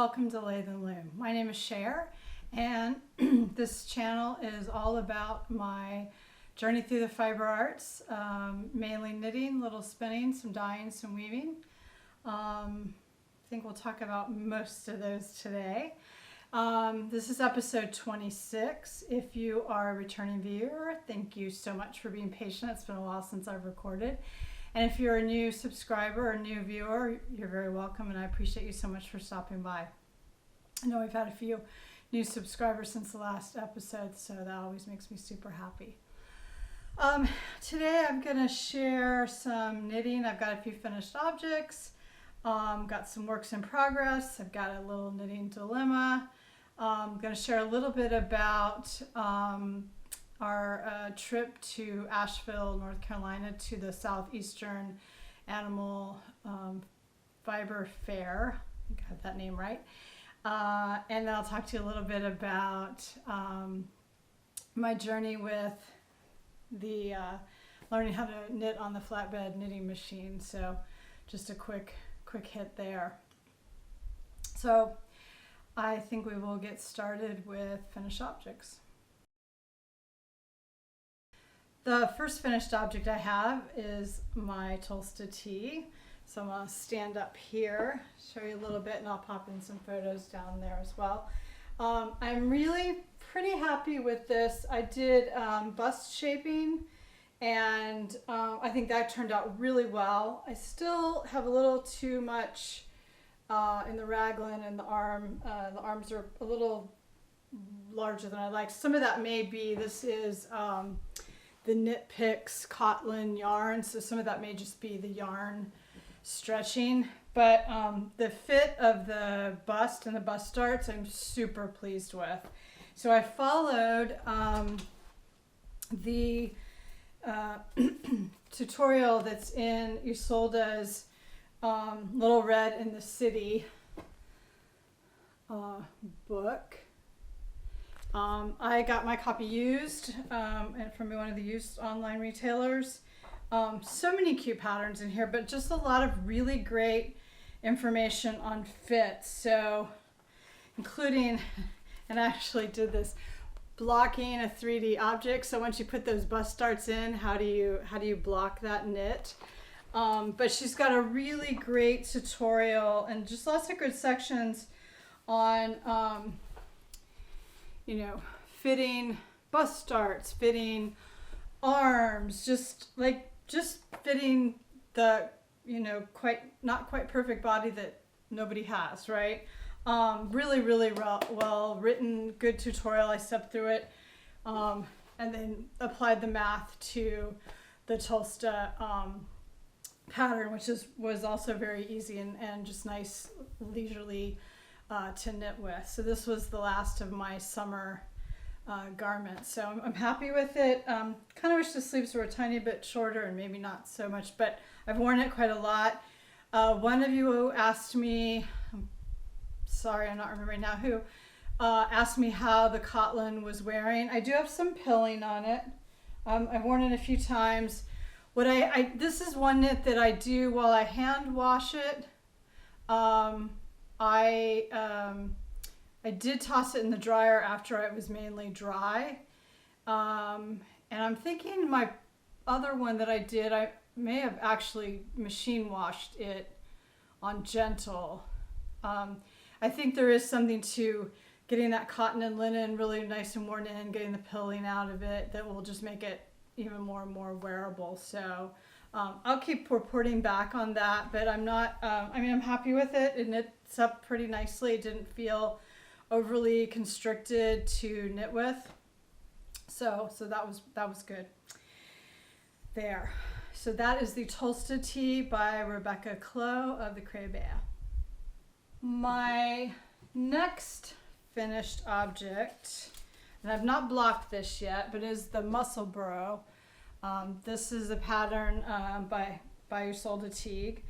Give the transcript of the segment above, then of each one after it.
welcome to Lathe and Loom. My name is Cher, and this channel is all about my journey through the fiber arts, mainly knitting, little spinning, some dyeing, some weaving. I think we'll talk about most of those today. This is episode 26. If you are a returning viewer, thank you so much for being patient. It's been a while since I've recorded. And if you're a new subscriber or new viewer, you're very welcome, and I appreciate you so much for stopping by. I know we've had a few new subscribers since the last episode, so that always makes me super happy. Today I'm going to share some knitting. I've got a few finished objects, got some works in progress, I've got a little knitting dilemma. I'm going to share a little bit about our trip to Asheville, North Carolina, to the Southeastern Animal Fiber Fair. I think I have that name right. And then I'll talk to you a little bit about my journey with the learning how to knit on the flatbed knitting machine. So just a quick hit there. So I think we will get started with finished objects. The first finished object I have is my Tolsta Tee. So I'm going to stand up here, show you a little bit, and I'll pop in some photos down there as well. I'm really pretty happy with this. I did bust shaping, and I think that turned out really well. I still have a little too much in the raglan and the arm. The arms are a little larger than I like. Some of that may be, this is the Knit Picks Cotton yarn, so some of that may just be the yarn stretching, but the fit of the bust and the bust darts I'm super pleased with. So I followed the tutorial that's in Isolde's Little Red in the City book. I got my copy used and from one of the used online retailers. So many cute patterns in here, but just a lot of really great information on fit. So including, and I actually did this, blocking a 3D object. So once you put those bust darts in, how do you block that knit? But she's got a really great tutorial and just lots of good sections on fitting bust darts, fitting arms, just fitting the, not quite perfect body that nobody has, right? Really well written, good tutorial. I stepped through it and then applied the math to the Tolsta pattern, which was also very easy and just nice, leisurely to knit with. So this was the last of my summer garments. So I'm happy with it. Kind of wish the sleeves were a tiny bit shorter and maybe not so much, but I've worn it quite a lot. One of you asked me, I'm sorry, I'm not remembering now who, asked me how the Cotton was wearing. I do have some pilling on it. I've worn it a few times. This is one knit that I do while I hand wash it. I did toss it in the dryer after it was mainly dry. And I'm thinking my other one that I did, I may have actually machine washed it on gentle. I think there is something to getting that cotton and linen really nice and worn in, getting the pilling out of it, that will just make it even more and more wearable. So I'll keep reporting back on that, but I'm not, I'm happy with it. It knits up pretty nicely. It didn't feel overly constricted to knit with. So that was good there. So that is the Tolsta Tee by Rebecca Clow of the Cray Bear. My next finished object, and I've not blocked this yet, but is the Musselburgh. This is a pattern by Tolsta Tee.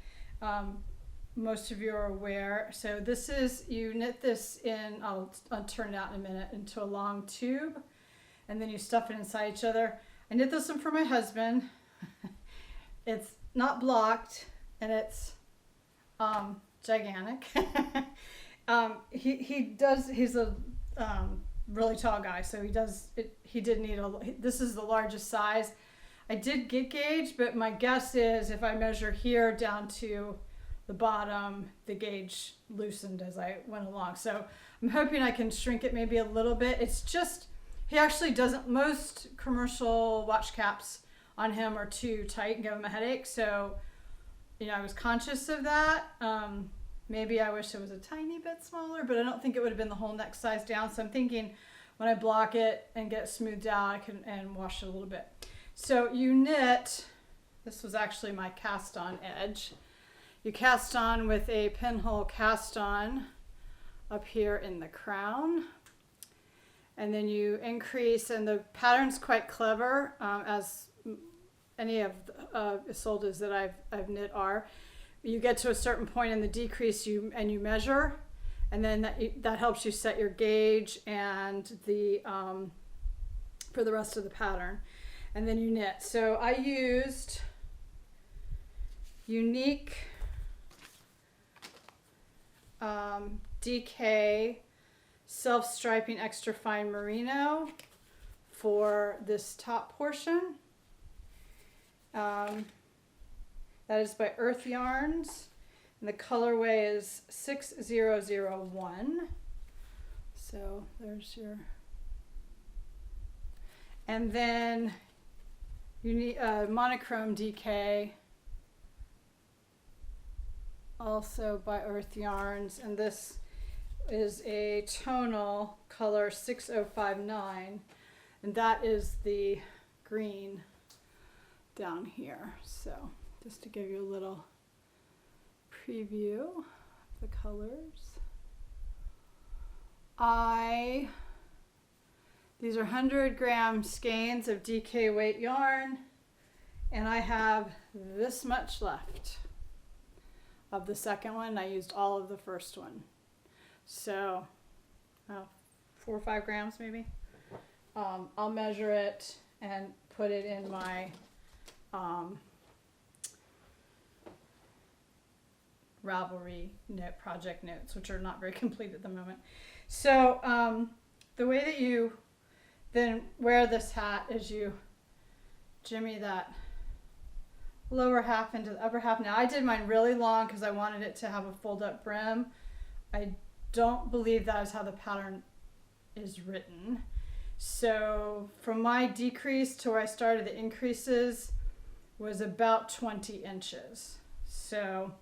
Most of you are aware. So this is, you knit this in, I'll turn it out in a minute, into a long tube, and then you stuff it inside each other. I knit this one for my husband. It's not blocked, and it's gigantic. He's a really tall guy, so he did need this is the largest size. I did get gauge, but my guess is if I measure here down to the bottom, the gauge loosened as I went along. So I'm hoping I can shrink it maybe a little bit. It's just, he actually doesn't, most commercial watch caps on him are too tight and give him a headache. So, I was conscious of that. Maybe I wish it was a tiny bit smaller, but I don't think it would have been the whole neck size down. So I'm thinking when I block it and get it smoothed out, I can and wash it a little bit. So you knit, this was actually my cast on edge. You cast on with a pinhole cast on up here in the crown. And then you increase, and the pattern's quite clever, as any of the Isoldes that I've knit are. You get to a certain point in the decrease and you measure, and then that helps you set your gauge and the for the rest of the pattern. And then you knit. So I used Unique DK self-striping extra fine merino for this top portion. That is by Earth Yarns, and the colorway is 6001. So there's your, and then you need monochrome DK, also by Earth Yarns, and this is a tonal color 6059, and that is the green down here. So just to give you a little preview of the colors. These are 100-gram skeins of DK weight yarn, and I have this much left of the second one. I used all of the first one. So 4 or 5 grams maybe. I'll measure it and put it in my Ravelry project notes, which are not very complete at the moment. So the way that you then wear this hat is you jimmy that lower half into the upper half. Now I did mine really long because I wanted it to have a fold up brim. I don't believe that is how the pattern is written. So from my decrease to where I started, the increases was about 20 inches. So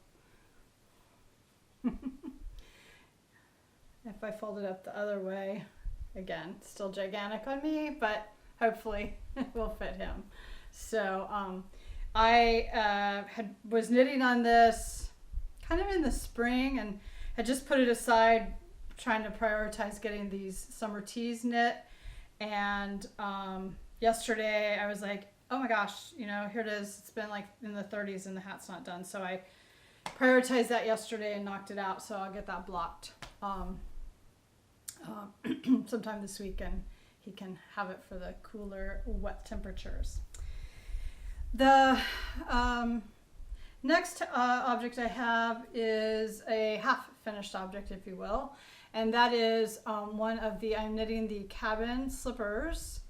if I fold it up the other way, again, still gigantic on me, but hopefully it will fit him. So I was knitting on this kind of in the spring and had just put it aside, trying to prioritize getting these summer tees knit. And yesterday I was like, oh my gosh, here it is. It's been like in the 30s and the hat's not done. So I prioritized that yesterday and knocked it out. So I'll get that blocked sometime this week, and he can have it for the cooler, wet temperatures. The next object I have is a half-finished object, if you will, and that is I'm knitting the cabin slippers,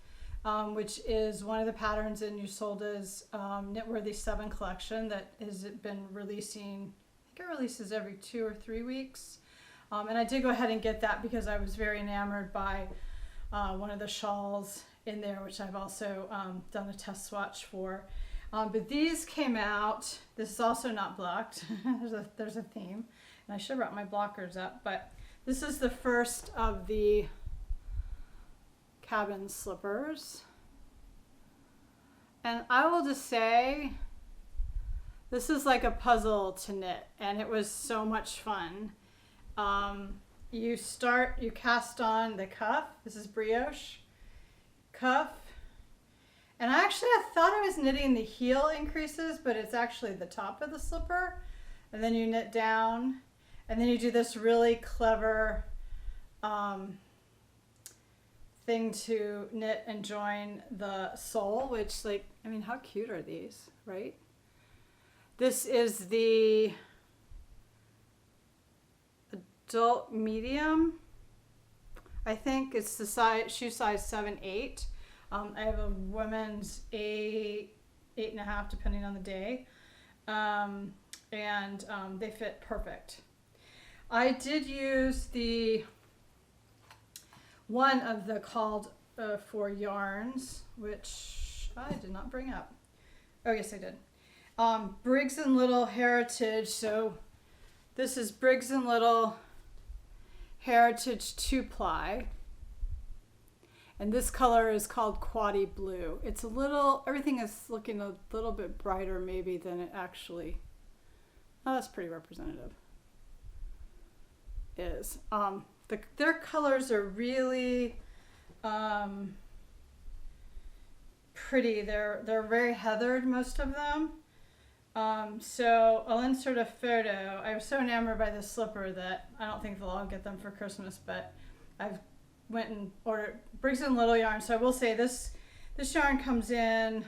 which is one of the patterns in Isolde's Knitworthy 7 collection that has been releasing. I think it releases every 2 or 3 weeks. And I did go ahead and get that because I was very enamored by one of the shawls in there, which I've also done a test swatch for. But these came out. This is also not blocked. there's a theme, and I should have brought my blockers up. But this is the first of the cabin slippers, and I will just say this is like a puzzle to knit, and it was so much fun. You cast on the cuff. This is brioche cuff. And I thought I was knitting the heel increases, but it's actually the top of the slipper. And then you knit down, and then you do this really clever thing to knit and join the sole, which, how cute are these, right? This is the adult medium. I think it's the size, shoe size 7-8. I have a women's 8.5, depending on the day. They fit perfect. I did use the one of the called for yarns, which I did not bring up. Oh yes, I did. Briggs and Little Heritage. So this is Briggs and Little Heritage 2-ply. And this color is called Quaddy Blue. It's a little, everything is looking a little bit brighter maybe than it actually, oh, that's pretty representative, is. Their colors are really pretty. They're very heathered, most of them. So I'll insert a photo. I was so enamored by this slipper that I don't think they'll all get them for Christmas, but I've went and ordered Briggs and Little yarn. So I will say this yarn comes in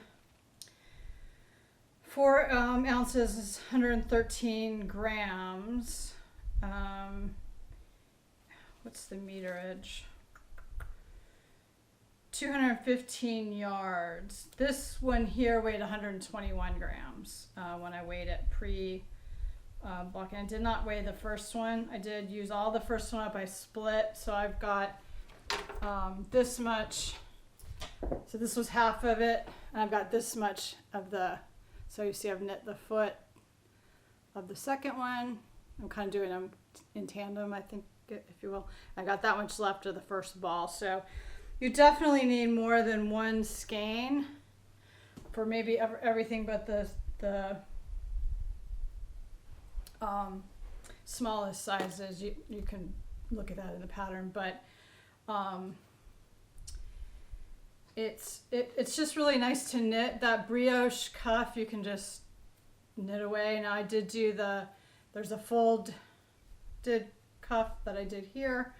4 ounces, is 113 grams. What's the meterage? 215 yards. This one here weighed 121 grams when I weighed it pre-blocking. I did not weigh the first one. I did use all the first one up. I split, so I've got this much. So this was half of it, and I've got this much of the, so you see I've knit the foot of the second one. I'm kind of doing them in tandem, I think, if you will. I got that much left of the first ball. So you definitely need more than one skein for maybe everything but the smallest sizes. You can look at that in the pattern, but it's just really nice to knit. That brioche cuff you can just knit away. Now I did do there's a folded cuff that I did here,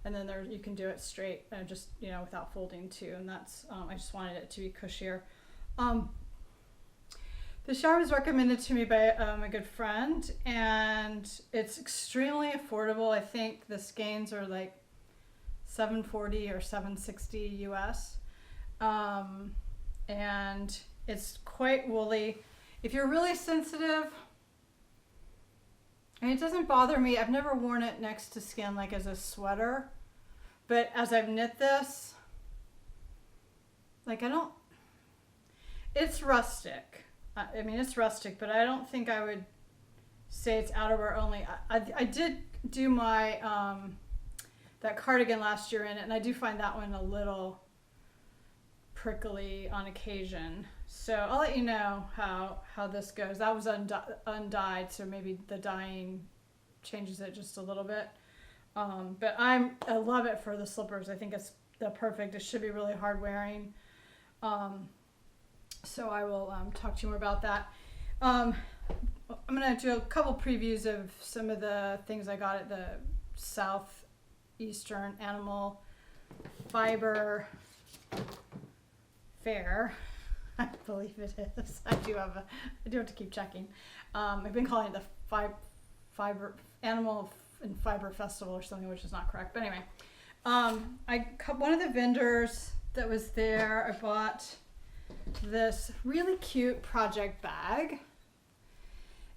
and then there you can do it straight, just without folding too. And that's I just wanted it to be cushier. This yarn was recommended to me by a good friend, and it's extremely affordable. I think the skeins are like $7.40 or $7.60 US, and it's quite woolly. If you're really sensitive, and it doesn't bother me. I've never worn it next to skin like as a sweater, but as I've knit this, like it's rustic. I mean, it's rustic, but I don't think I would say it's outerwear only. I did do my that cardigan last year in it, and I do find that one a little prickly on occasion. So I'll let you know how this goes. That was undyed, so maybe the dyeing changes it just a little bit. But I love it for the slippers. I think it's the perfect. It should be really hard wearing. So I will talk to you more about that. I'm going to do a couple previews of some of the things I got at the Southeastern Animal Fiber Fair. I believe it is. I do have to keep checking. I've been calling it the Animal and Fiber Festival or something, which is not correct. But anyway, one of the vendors that was there, I bought this really cute project bag,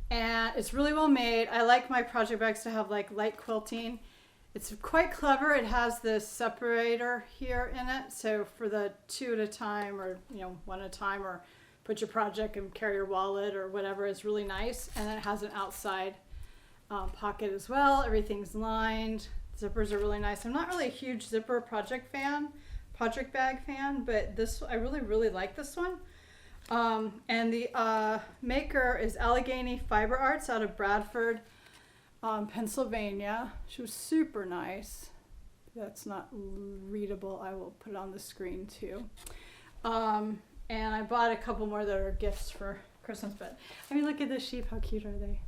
and it's really well made. I like my project bags to have like light quilting. It's quite clever. It has this separator here in it, so for the 2 at a time, or 1 at a time, or put your project and carry your wallet or whatever. It's really nice. And then it has an outside pocket as well. Everything's lined. Zippers are really nice. I'm not really a huge zipper project bag fan, but this, I really like this one. And the maker is Allegheny Fiber Arts out of Bradford, Pennsylvania. She was super nice. That's not readable. I will put it on the screen too. And I bought a couple more that are gifts for Christmas. But I mean, look at this sheep. How cute are they?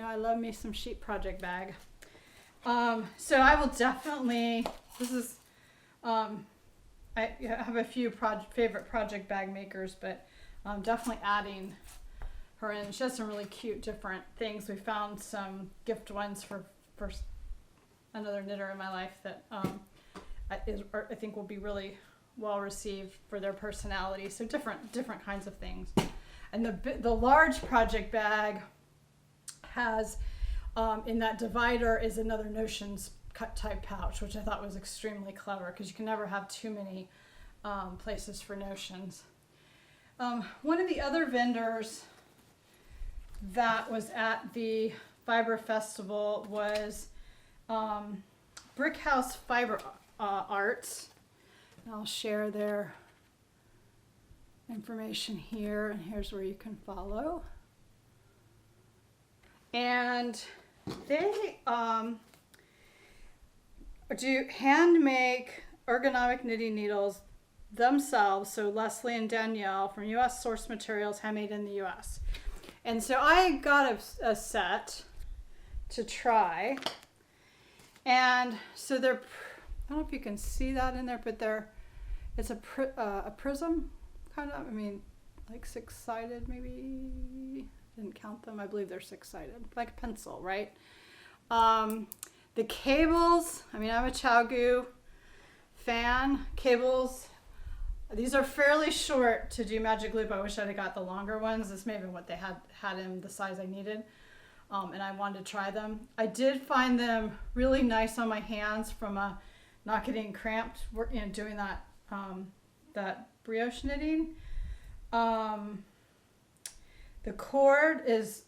I love me some sheep project bag. So I will definitely. This is. I have a few favorite project bag makers, but I'm definitely adding her in. She has some really cute different things. We found some gift ones for first another knitter in my life that I think will be really well received for their personality. So different kinds of things. And the large project bag has in that divider is another Notions cut type pouch, which I thought was extremely clever because you can never have too many places for Notions. One of the other vendors that was at the Fiber Festival was Brick House Fiber Arts. And I'll share their information here, and here's where you can follow. And they do hand make ergonomic knitting needles themselves. So Leslie and Danielle from U.S. source materials, handmade in the U.S. And so I got a set to try. And so they're, I don't know if you can see that in there, but it's a prism kind of, I mean, like 6-sided maybe. Didn't count them. I believe they're 6-sided, like a pencil, right? The cables, I mean, I'm a ChowGoo fan. Cables, these are fairly short to do magic loop. I wish I'd have got the longer ones. This may have been what they had in the size I needed. And I wanted to try them. I did find them really nice on my hands from not getting cramped, doing that that brioche knitting. The cord is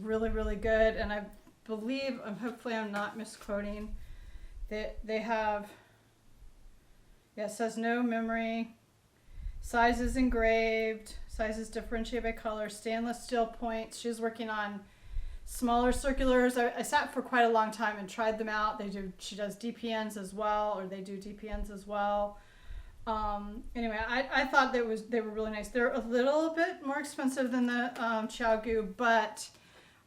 really, really good, and I believe, hopefully I'm not misquoting, that they have, it says no memory, sizes engraved, sizes differentiated by color, stainless steel points. She's working on smaller circulars. I sat for quite a long time and tried them out. She does DPNs as well, or they do DPNs as well. Anyway, I thought they were really nice. They're a little bit more expensive than the ChowGoo, but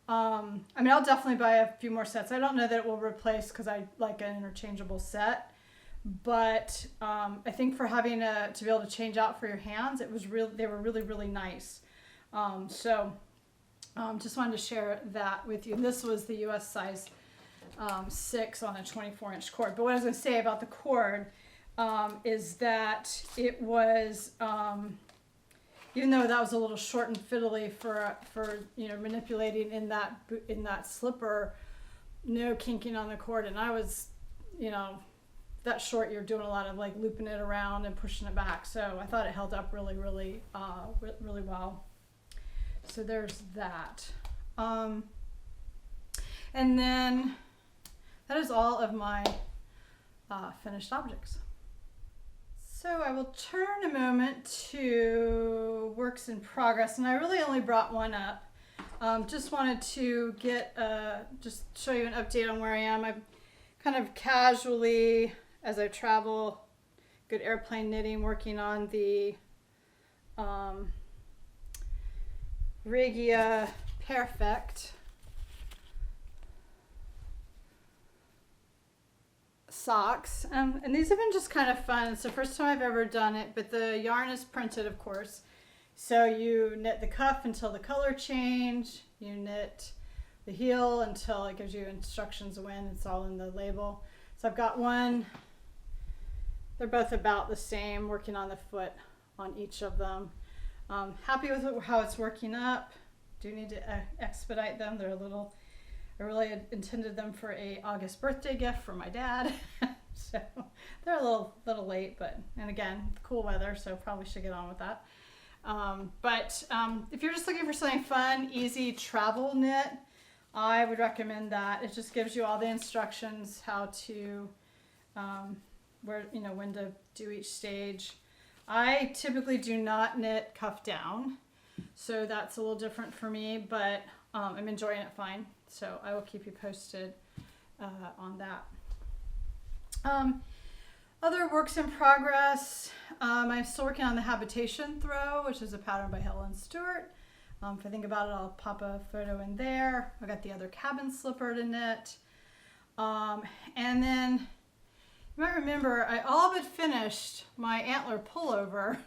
I mean, I'll definitely buy a few more sets. I don't know that it will replace, because I like an interchangeable set, but I think for having to be able to change out for your hands, they were really, really nice. So just wanted to share that with you. And this was the US size 6 on a 24-inch cord. But what I was going to say about the cord is that it was, even though that was a little short and fiddly for manipulating in that slipper, no kinking on the cord, and I was, that short, you're doing a lot of like looping it around and pushing it back. So I thought it held up really, really, really well. So there's that. And then that is all of my finished objects. So I will turn a moment to works in progress, and I really only brought one up. Just wanted to just show you an update on where I am. I'm kind of casually, as I travel, good airplane knitting, working on the Regia Perfect socks, and these have been just kind of fun. It's the first time I've ever done it, but the yarn is printed, of course, so you knit the cuff until the color change, you knit the heel until it gives you instructions when. It's all in the label. So I've got one, they're both about the same, working on the foot on each of them. Happy with how it's working up. Do need to expedite them. They're a little, I really had intended them for a August birthday gift for my dad. So they're a little late, and again, cool weather, so probably should get on with that. But if you're just looking for something fun, easy travel knit, I would recommend that. It just gives you all the instructions, how to, when to do each stage. I typically do not knit cuff down, so that's a little different for me, but I'm enjoying it fine. So I will keep you posted on that. Other works in progress. I'm still working on the Habitation Throw, which is a pattern by Helen Stewart. If I think about it, I'll pop a photo in there. I've got the other cabin slipper to knit. And then you might remember I all but finished my antler pullover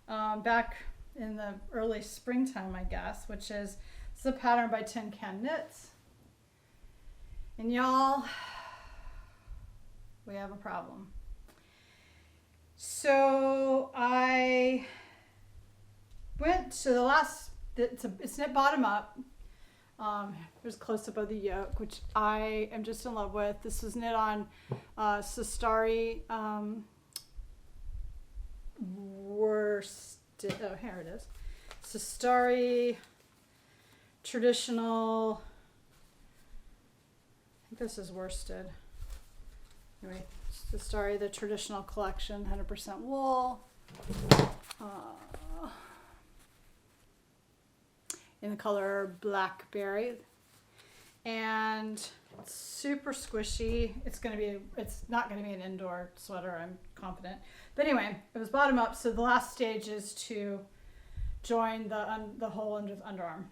back in the early springtime, I guess, which is a pattern by Tin Can Knits. And y'all, we have a problem. So I went to the last, it's knit bottom up. There's a close up of the yoke, which I am just in love with. This was knit on Sestari worsted. Oh, here it is. Sestari traditional. I think this is worsted. Anyway, Sestari, the traditional collection, 100% wool. In the color Blackberry, and it's super squishy. It's not gonna be an indoor sweater, I'm confident. But anyway, it was bottom up, so the last stage is to join the hole under the underarm.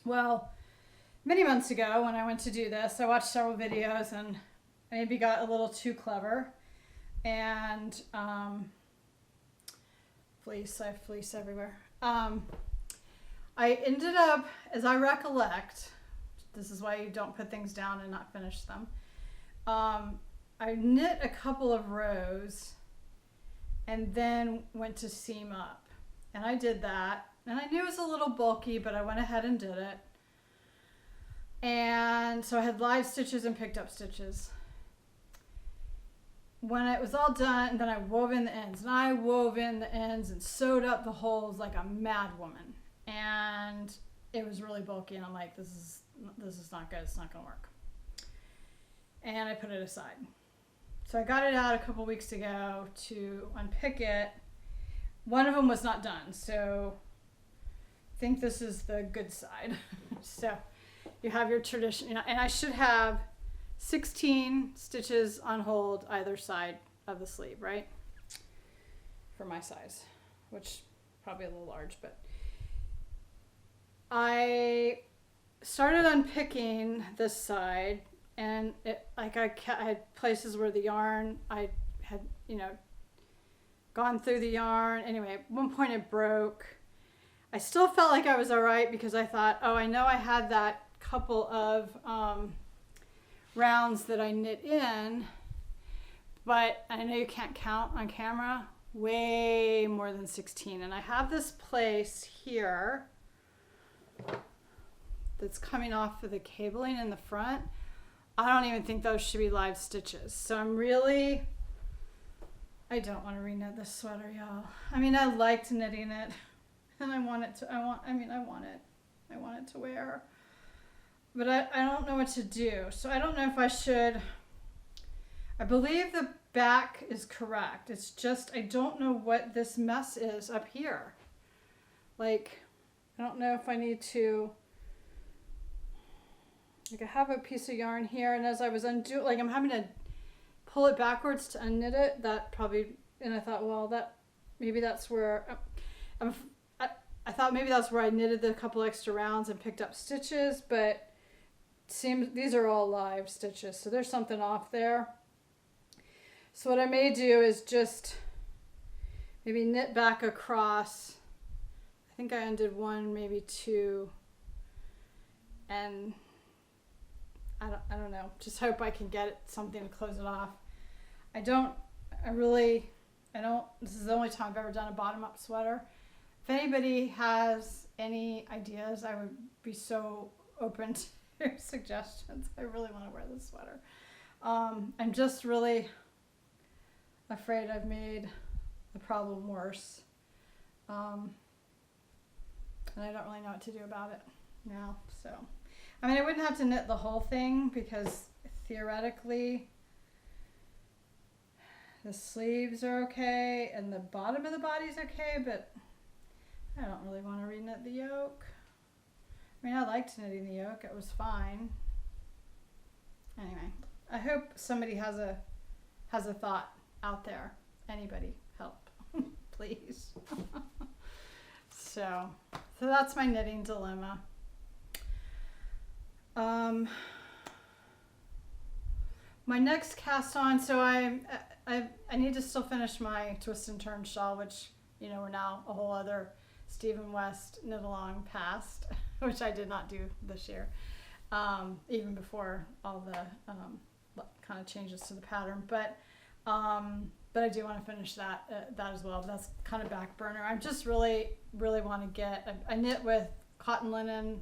Well, many months ago when I went to do this, I watched several videos and I maybe got a little too clever, and fleece everywhere. I ended up, as I recollect, this is why you don't put things down and not finish them. I knit a couple of rows and then went to seam up. And I did that. And I knew it was a little bulky, but I went ahead and did it. And so I had live stitches and picked up stitches. When it was all done, and then I wove in the ends. And I wove in the ends and sewed up the holes like a mad woman. And it was really bulky, and I'm like, this is not good. It's not gonna work. And I put it aside. So I got it out a couple weeks ago to unpick it. One of them was not done, so I think this is the good side. So you have your tradition, and I should have 16 stitches on hold either side of the sleeve, right? For my size, which probably a little large, but I started unpicking this side, and I had places where the yarn, I had, gone through the yarn. Anyway, at one point it broke. I still felt like I was all right because I thought, oh, I know I had that couple of rounds that I knit in, but I know you can't count on camera, way more than 16. And I have this place here that's coming off of the cabling in the front. I don't even think those should be live stitches. So I don't want to reknit this sweater, y'all. I mean, I liked knitting it, and I want it to wear, but I don't know what to do. So I don't know if I should. I believe the back is correct. It's just, I don't know what this mess is up here. Like, I don't know if I need to, like, I have a piece of yarn here, and as I was undoing, like, I'm having to pull it backwards to unknit it. That probably, and I thought, well, maybe that's where, I thought maybe that's where I knitted the couple extra rounds and picked up stitches, but it seems these are all live stitches, so there's something off there. So what I may do is just maybe knit back across. I think I undid one, maybe two, and I don't know. Just hope I can get something to close it off. This is the only time I've ever done a bottom-up sweater. If anybody has any ideas, I would be so open to suggestions. I really want to wear this sweater. I'm just really afraid I've made the problem worse. And I don't really know what to do about it now. So, I mean, I wouldn't have to knit the whole thing because theoretically the sleeves are okay and the bottom of the body's okay, but I don't really want to reknit the yoke. I mean, I liked knitting the yoke. It was fine. Anyway, I hope somebody has a thought out there. Anybody help, please. So that's my knitting dilemma. My next cast on, so I need to still finish my twist and turn shawl, which, we're now a whole other Stephen West knit along past, which I did not do this year. even before all the kind of changes to the pattern. But I do want to finish that as well. That's kind of back burner. I just really want to get. I knit with cotton linen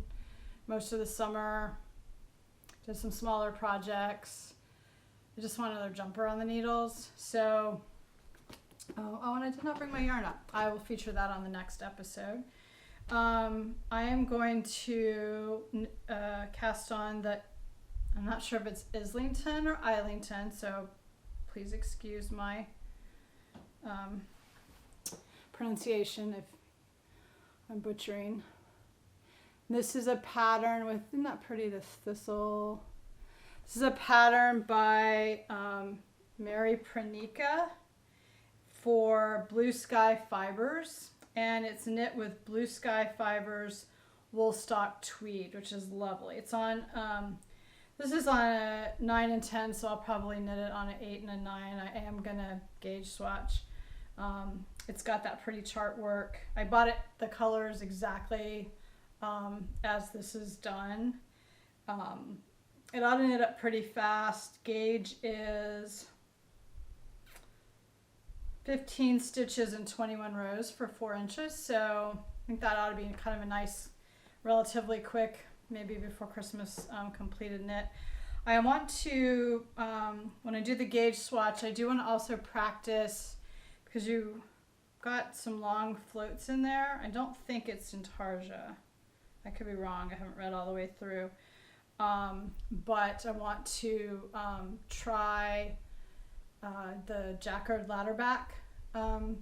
most of the summer. Did some smaller projects. I just want another jumper on the needles. So, and I did not bring my yarn up. I will feature that on the next episode. I am going to cast on that. I'm not sure if it's Islington or Islington, so please excuse my pronunciation if I'm butchering. This is a pattern with, isn't that pretty, this thistle? This is a pattern by Mary Pranika for Blue Sky Fibers, and it's knit with Blue Sky Fibers wool stock tweed, which is lovely. It's on, this is on a 9 and 10, so I'll probably knit it on an 8 and a 9. I am gonna gauge swatch. It's got that pretty chart work. I bought it, the colors exactly as this is done. It ought to knit up pretty fast. Gauge is 15 stitches and 21 rows for 4 inches. So I think that ought to be kind of a nice, relatively quick, maybe before Christmas, completed knit. I want to, when I do the gauge swatch, I do want to also practice, because you got some long floats in there. I don't think it's intarsia. I could be wrong. I haven't read all the way through. But I want to try the jacquard ladder back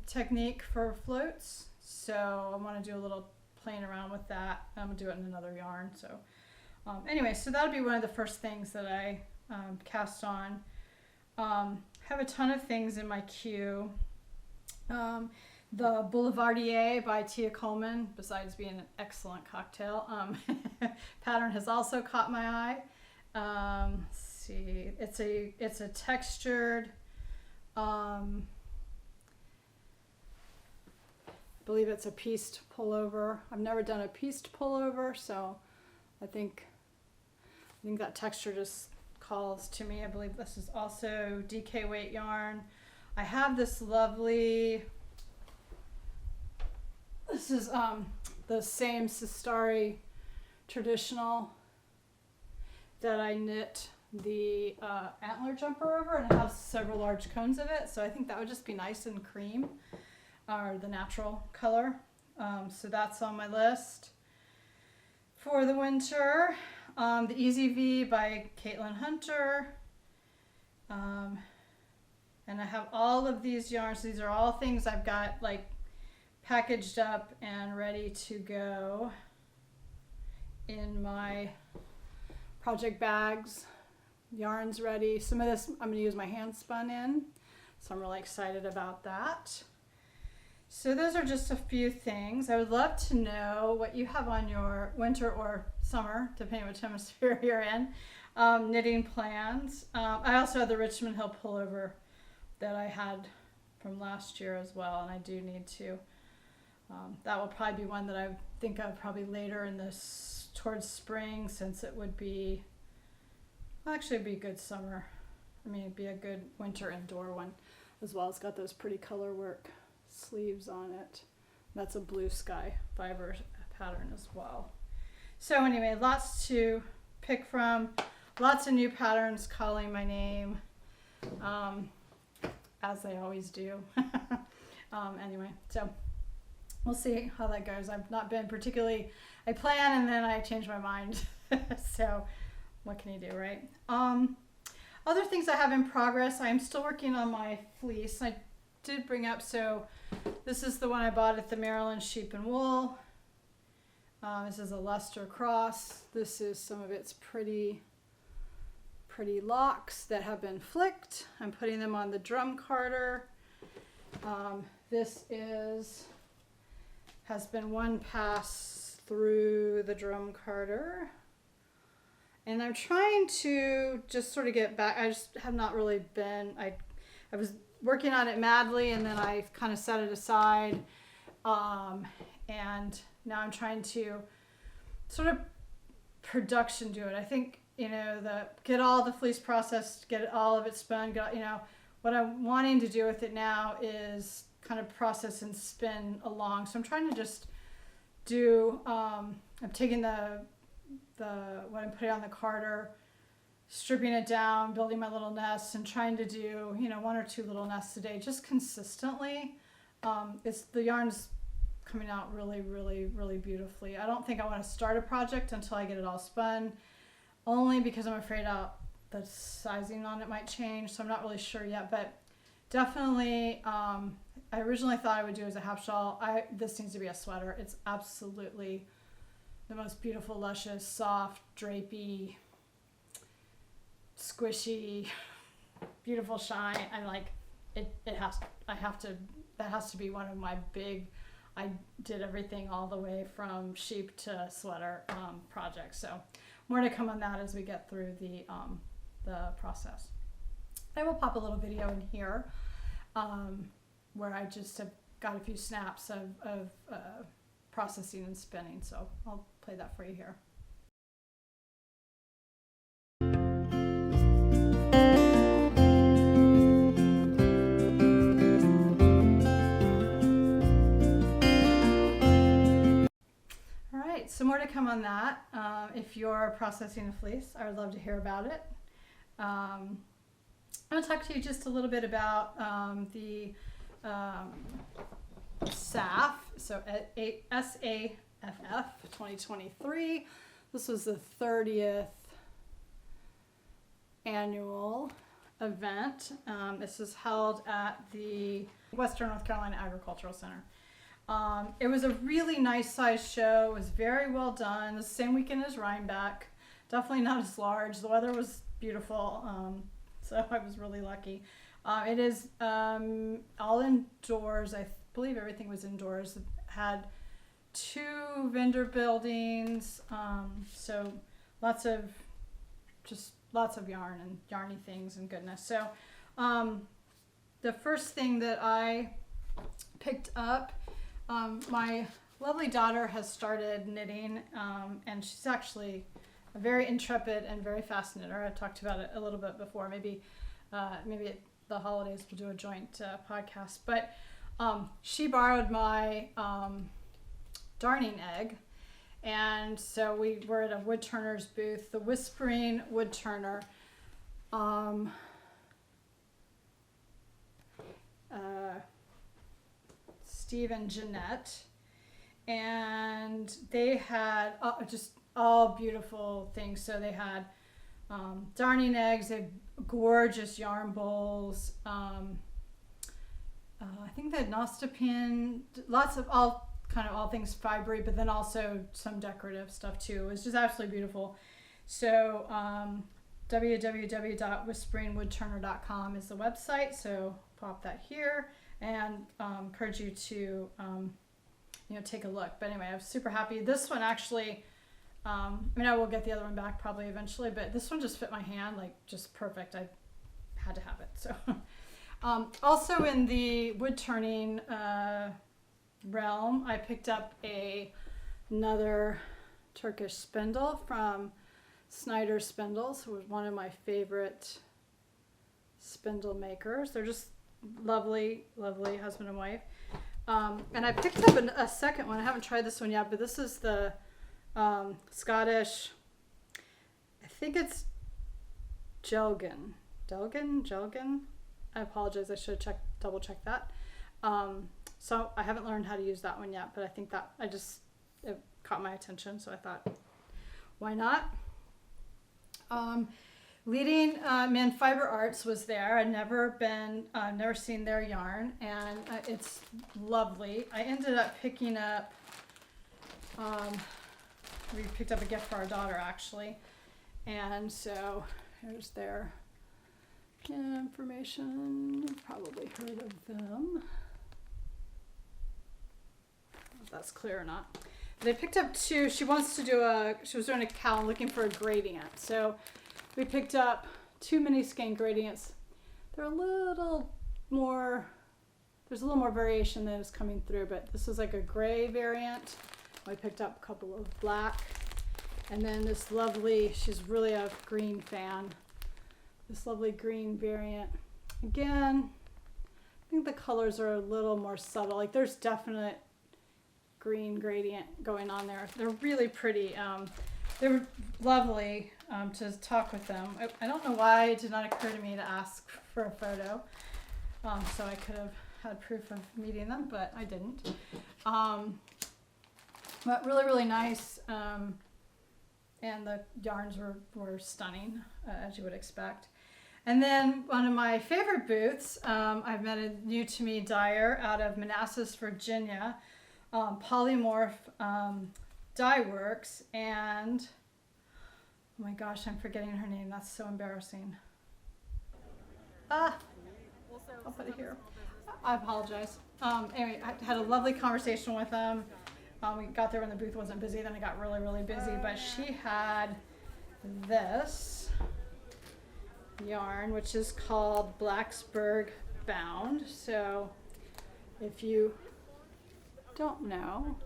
technique for floats. So I want to do a little playing around with that. I'm going to do it in another yarn. So anyway, so that'll be one of the first things that I cast on. Have a ton of things in my queue. The Boulevardier by Tia Coleman, besides being an excellent cocktail, pattern has also caught my eye. Let's see, it's a textured, I believe it's a pieced pullover. I've never done a pieced pullover, so I think that texture just calls to me. I believe this is also DK weight yarn. I have this lovely. This is the same Sistari traditional that I knit the antler jumper over, and I have several large cones of it, so I think that would just be nice and cream, or the natural color. So that's on my list for the winter. The Easy V by Caitlin Hunter. And I have all of these yarns. These are all things I've got like packaged up and ready to go in my project bags. Yarns ready. Some of this I'm going to use my hand spun in, so I'm really excited about that. So those are just a few things. I would love to know what you have on your winter or summer, depending on what hemisphere you're in, knitting plans. I also have the Richmond Hill pullover that I had from last year as well, and I do need to. That will probably be one that I think of probably later in this, towards spring, since it would be, well, actually it'd be a good summer. I mean, it'd be a good winter indoor one as well. It's got those pretty color work sleeves on it. That's a Blue Sky fiber pattern as well. So anyway, lots to pick from, lots of new patterns calling my name, as they always do. Anyway, so we'll see how that goes. I've not been particularly, I plan and then I change my mind. So what can you do, right? Other things I have in progress, I'm still working on my fleece. I did bring up, so this is the one I bought at the Maryland Sheep and Wool. This is a luster cross. This is some of its pretty locks that have been flicked. I'm putting them on the drum carder. This has been one pass through the drum carder. And I'm trying to just sort of get back. I just have not really been, I was working on it madly, and then I kind of set it aside. And now I'm trying to sort of production to it. I think, you know, get all the fleece processed, get all of it spun, you know, what I'm wanting to do with it now is kind of process and spin along. So I'm trying to just do, I'm taking what I'm putting on the carder, stripping it down, building my little nests, and trying to do, you know, 1 or 2 little nests a day, just consistently. The yarn's coming out really, really, really beautifully. I don't think I want to start a project until I get it all spun, only because I'm afraid the sizing on it might change, so I'm not really sure yet, but definitely, I originally thought I would do as a half shawl. This needs to be a sweater. It's absolutely the most beautiful, luscious, soft, drapey, squishy, beautiful shine. I'm like, that has to be one of my big, I did everything all the way from sheep to sweater projects. So more to come on that as we get through the process. I will pop a little video in here where I just have got a few snaps of processing and spinning. So I'll play that for you here. So more to come on that. If you're processing a fleece, I would love to hear about it. I'm going to talk to you just a little bit about the SAF, so SAFF 2023. This was the 30th annual event. This is held at the Western North Carolina Agricultural Center. It was a really nice sized show. It was very well done. The same weekend as Rhinebeck. Definitely not as large. The weather was beautiful, so I was really lucky. It is all indoors. I believe everything was indoors. It had 2 vendor buildings, so lots of yarn and yarny things and goodness. So the first thing that I picked up, my lovely daughter has started knitting, and she's actually a very intrepid and very fast knitter. I've talked about it a little bit before. Maybe at the holidays we'll do a joint podcast. But she borrowed my darning egg, and so we were at a wood turner's booth, the Whispering Wood Turner. Steve and Jeanette, and they had just all beautiful things. So they had darning eggs, they had gorgeous yarn bowls. I think they had nostopin, lots of all things fibery, but then also some decorative stuff too. It was just absolutely beautiful. So www.whisperingwoodturner.com is the website. So pop that here. And encourage you to take a look. But anyway, I was super happy. This one actually, I will get the other one back probably eventually, but this one just fit my hand like just perfect. I had to have it. So also in the wood turning realm, I picked up another Turkish spindle from Snyder Spindles, who was one of my favorite spindle makers. They're just lovely husband and wife, and I picked up a second one. I haven't tried this one yet, but this is the Scottish, I think it's Jelgan. I apologize, I should have double checked that. So I haven't learned how to use that one yet, but I think that it caught my attention, so I thought, why not? Leading Men Fiber Arts was there. I'd never seen their yarn, and it's lovely. I ended up picking up, we picked up a gift for our daughter actually, and so here's their information. You've probably heard of them. If that's clear or not. But I picked up 2. She was doing a cowl looking for a gradient, so we picked up 2 mini skein gradients. They're a little more, there's a little more variation that is coming through, but this is like a gray variant. I picked up a couple of black, And then this lovely, she's really a green fan, this lovely green variant. Again, I think the colors are a little more subtle. Like there's definite green gradient going on there. They're really pretty. They're lovely to talk with them. I don't know why it did not occur to me to ask for a photo. So I could have had proof of meeting them, but I didn't. But really, really nice. And the yarns were stunning, as you would expect. And then one of my favorite booths, I've met a new to me dyer out of Manassas, Virginia, Polymorph Dye Works, and oh my gosh, I'm forgetting her name. That's so embarrassing. I'll put it here. I apologize. Anyway, I had a lovely conversation with them. We got there when the booth wasn't busy, then it got really, really busy, but she had this yarn, which is called Blacksburg Bound. So if you don't know,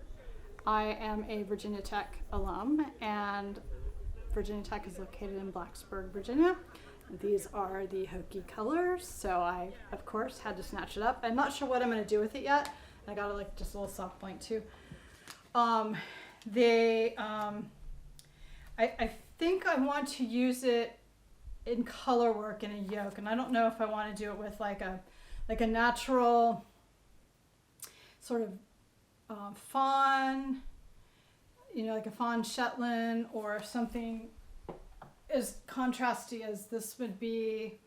I am a Virginia Tech alum, and Virginia Tech is located in Blacksburg, Virginia. These are the Hokie colors, so I, of course, had to snatch it up. I'm not sure what I'm going to do with it yet. I got like just a little soft point too. I think I want to use it in color work in a yoke, and I don't know if I want to do it with like a natural sort of fawn, like a fawn Shetland or something as contrasty as this would be,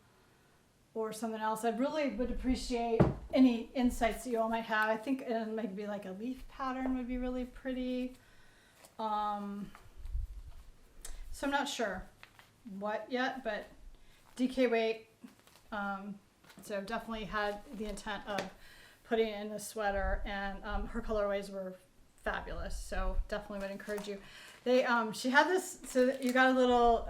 or something else. I really would appreciate any insights that you all might have. I think maybe like a leaf pattern would be really pretty. So I'm not sure what yet, but DK weight. So definitely had the intent of putting it in a sweater, and her colorways were fabulous. So definitely would encourage you. She had this, so you got a little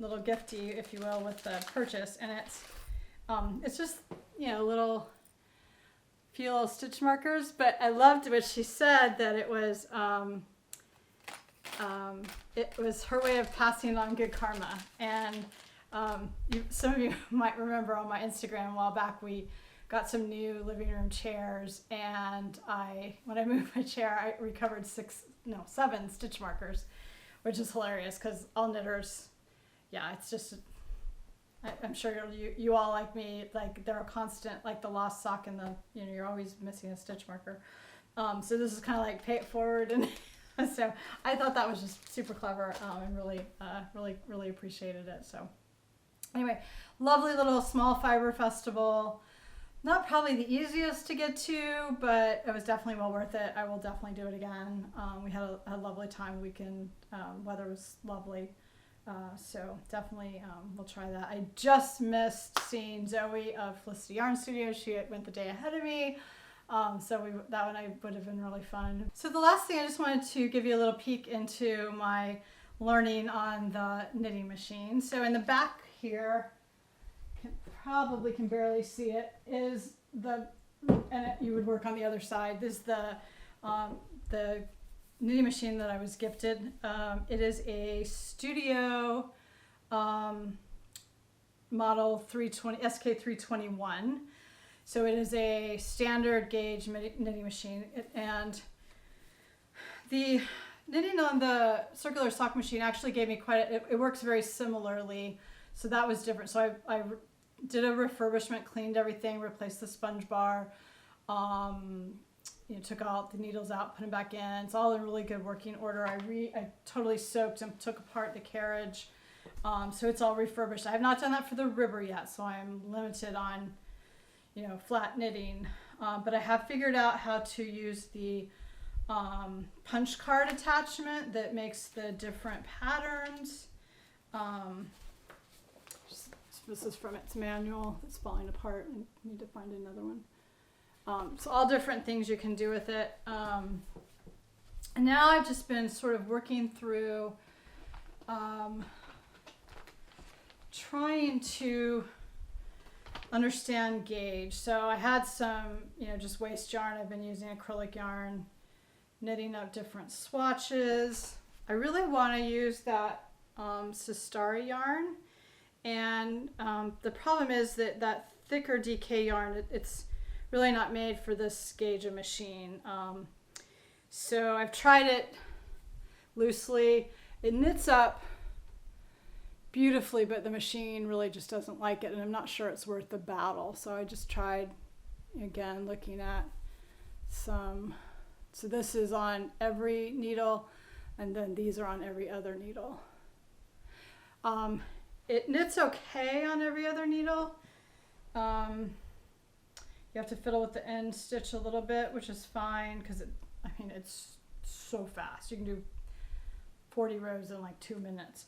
gifty, if you will, with the purchase, and it's just little few little stitch markers. But I loved what she said, that it was her way of passing on good karma. And some of you might remember on my Instagram a while back, we got some new living room chairs, and when I moved my chair, I recovered 7 stitch markers, which is hilarious because all knitters, it's just, I'm sure you all like me, like they're a constant, like the lost sock and you're always missing a stitch marker. So this is kind of like pay it forward, and so I thought that was just super clever, and really appreciated it. So anyway, lovely little small fiber festival. Not probably the easiest to get to, but it was definitely well worth it. I will definitely do it again. We had a lovely time weekend. Weather was lovely. So definitely we'll try that. I just missed seeing Zoe of Felicity Yarn Studio. She went the day ahead of me. So that one would have been really fun. So the last thing, I just wanted to give you a little peek into my learning on the knitting machine. So in the back here, probably can barely see it, is you would work on the other side. This is the knitting machine that I was gifted. It is a Studio model 320 SK321. So it is a standard gauge knitting machine, and the knitting on the circular sock machine actually gave me it works very similarly. So that was different. So I did a refurbishment, cleaned everything, replaced the sponge bar, took all the needles out, put them back in. It's all in really good working order. I totally soaked and took apart the carriage, so it's all refurbished. I have not done that for the ribber yet, so I'm limited on flat knitting, but I have figured out how to use the punch card attachment that makes the different patterns. This is from its manual. It's falling apart, and I need to find another one. So all different things you can do with it. And now I've just been sort of working through trying to understand gauge. So I had some, just waste yarn. I've been using acrylic yarn, knitting up different swatches. I really want to use that Sistari yarn, and the problem is that that thicker DK yarn, it's really not made for this gauge of machine. So I've tried it loosely. It knits up beautifully, but the machine really just doesn't like it, and I'm not sure it's worth the battle. So I just tried, again, looking at some. So this is on every needle, and then these are on every other needle. It knits okay on every other needle. You have to fiddle with the end stitch a little bit, which is fine because it's so fast. You can do 40 rows in like 2 minutes.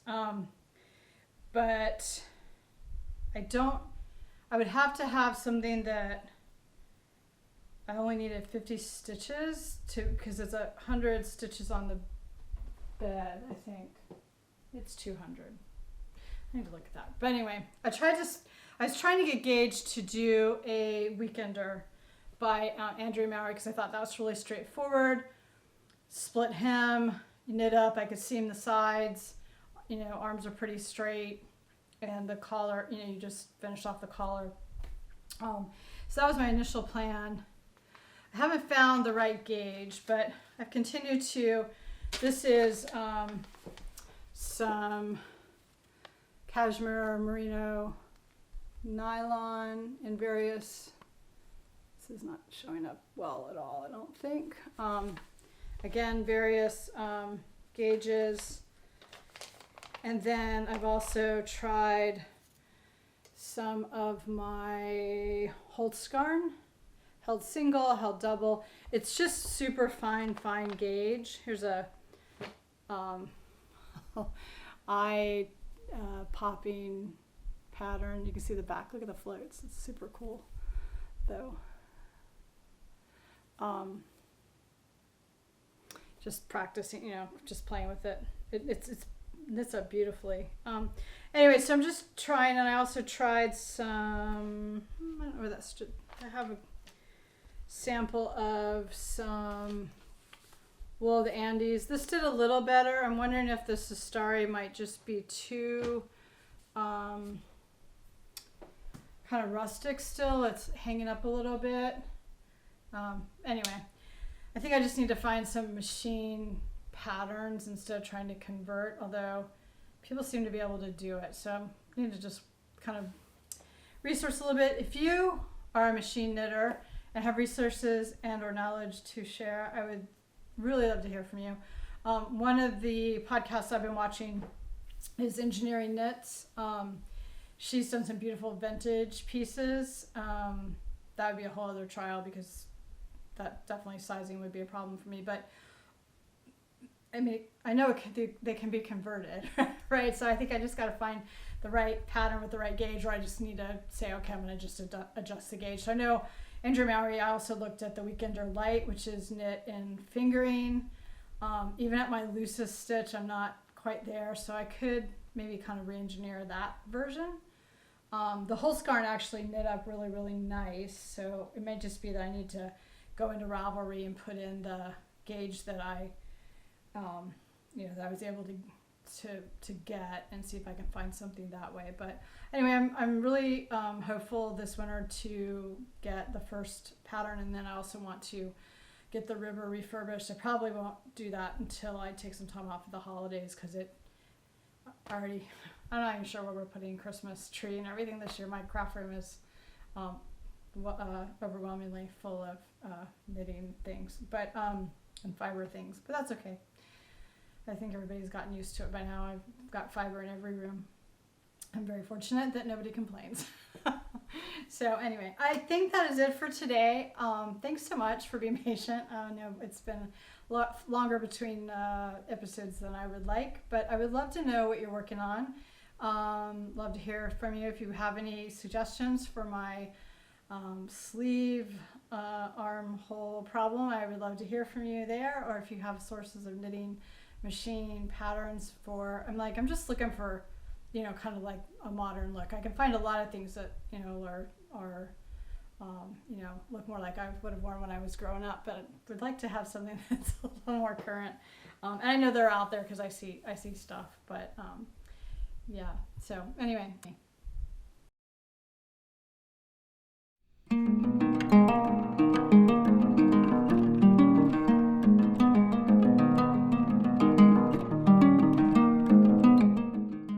But I would have to have something that I only needed 50 stitches because it's 100 stitches on the bed. I think it's 200. I need to look at that. But anyway, I was trying to get Gage to do a Weekender by Andrew Maury because I thought that was really straightforward. Split hem, knit up. I could seam the sides. Arms are pretty straight, and the collar, you just finish off the collar. So that was my initial plan. I haven't found the right gauge, but I've continued to. This is some cashmere or merino nylon in various. This is not showing up well at all, I don't think. Again, various gauges. And then I've also tried some of my Holtzgarn, held single, held double. It's just super fine gauge. Here's a eye popping pattern. You can see the back. Look at the floats. It's super cool, though. Just practicing, just playing with it. It's knits up beautifully. Anyway, so I'm just trying, and I also tried some, I don't know where that stood. I have a sample of some Wool of the Andes. This did a little better. I'm wondering if the Sistari might just be too kind of rustic still. It's hanging up a little bit. Anyway, I think I just need to find some machine patterns instead of trying to convert, although people seem to be able to do it. So I need to just kind of resource a little bit. If you are a machine knitter and have resources and or knowledge to share, I would really love to hear from you. One of the podcasts I've been watching is Engineering Knits. She's done some beautiful vintage pieces. That would be a whole other trial because that definitely sizing would be a problem for me. But I mean, I know they can be converted, right? So I think I just got to find the right pattern with the right gauge, or I just need to say, okay, I'm going to just adjust the gauge. So I know Andrew Maury, I also looked at the Weekender Light, which is knit in fingering. Even at my loosest stitch, I'm not quite there. So I could maybe kind of re-engineer that version. The Holtzgarn actually knit up really, really nice. So it may just be that I need to go into Ravelry and put in the gauge that I that I was able to get and see if I can find something that way. But anyway, I'm really hopeful this winter to get the first pattern, and then I also want to get the river refurbished. I probably won't do that until I take some time off of the holidays because I'm not even sure where we're putting Christmas tree and everything this year. My craft room is overwhelmingly full of knitting things, but and fiber things, but that's okay. I think everybody's gotten used to it by now. I've got fiber in every room. I'm very fortunate that nobody complains. So anyway, I think that is it for today. Thanks so much for being patient. I know it's been a lot longer between episodes than I would like, but I would love to know what you're working on. Love to hear from you if you have any suggestions for my sleeve armhole problem. I would love to hear from you there, or if you have sources of knitting machine patterns I'm just looking for kind of like a modern look. I can find a lot of things that are look more like I would have worn when I was growing up, but would like to have something that's a little more current. And I know they're out there because I see stuff, but yeah. So anyway.